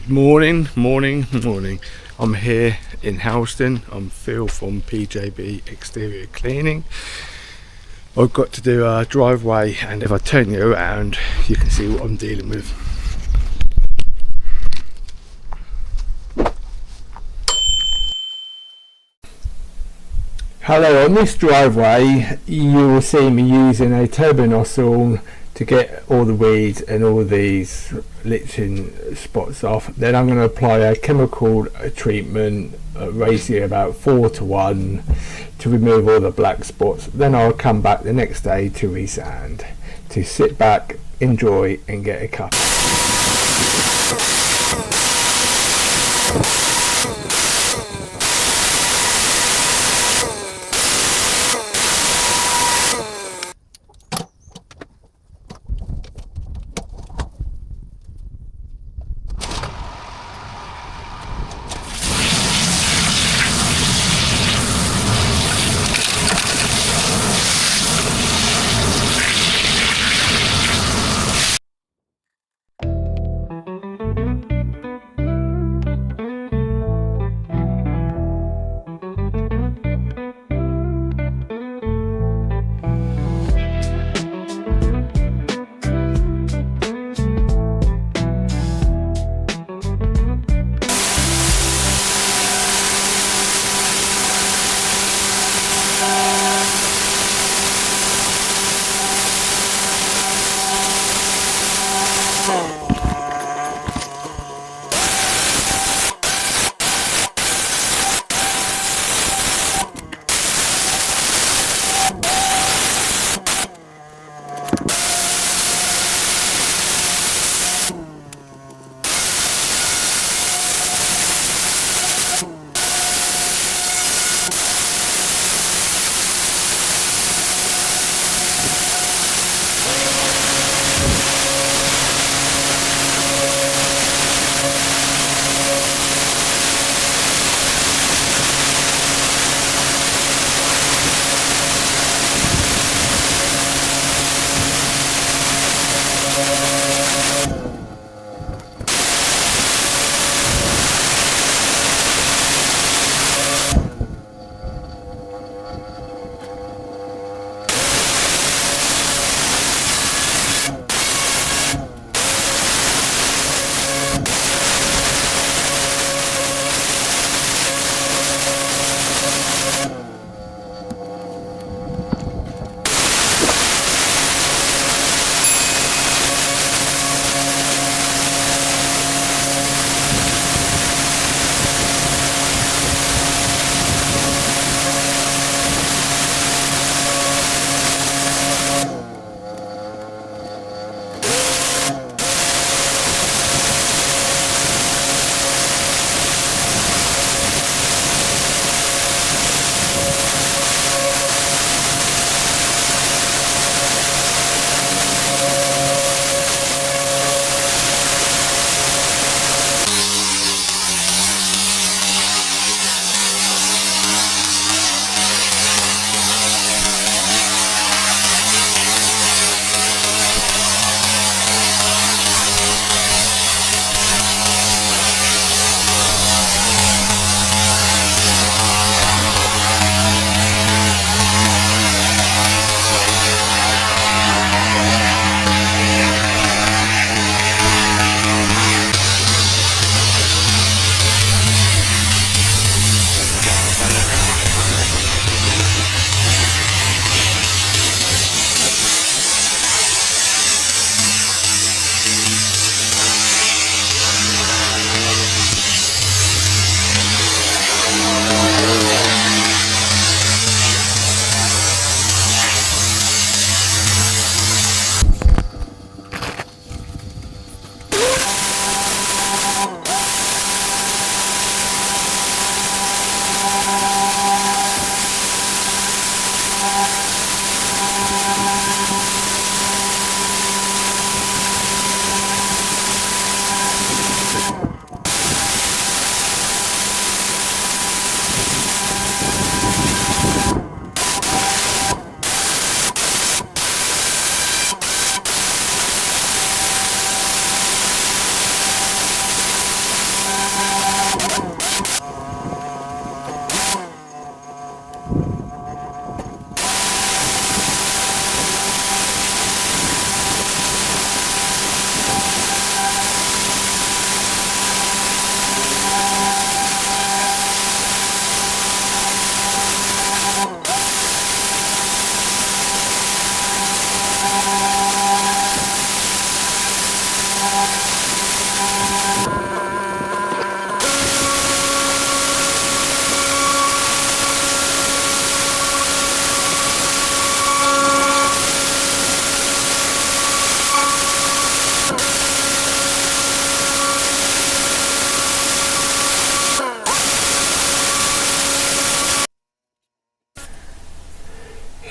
Good morning. I'm here in Hellesdon. I'm Phil from PJB Exterior Cleaning. I've got to do a driveway, and if I turn you around you can see what I'm dealing with. Hello, on this driveway you will see me using a turbo nozzle to get all the weeds and all these liching spots off. Then I'm going to apply a chemical treatment ratio about 4:1 to remove all the black spots. Then I'll come back the next day to resand, to sit back, enjoy and get a cup.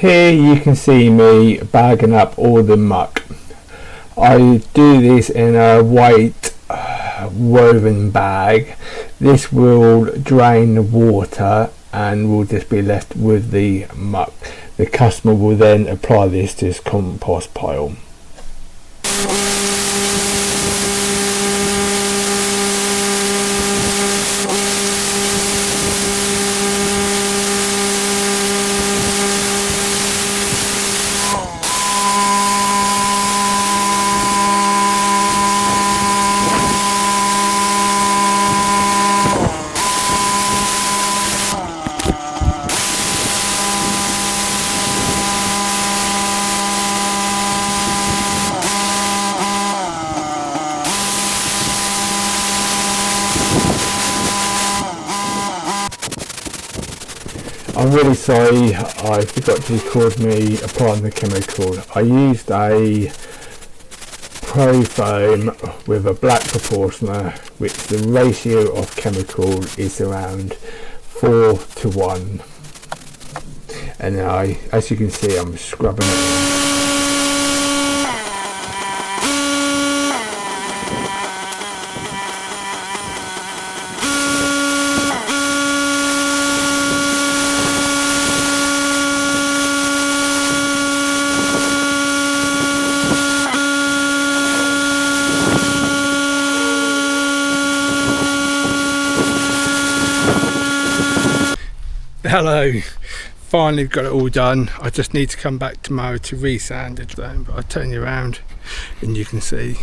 Here you can see me bagging up all the muck. I do this in a white woven bag. This will drain the water and will just be left with the muck. The customer will then apply this to his compost pile. I'm really sorry, I forgot to record me applying the chemical. I used a Pro Foam with a black proportioner, which the ratio of chemical is around 4:1. And as you can see, I'm scrubbing it. Hello, finally got it all done. I just need to come back tomorrow to resand it, but I'll turn you around and you can see.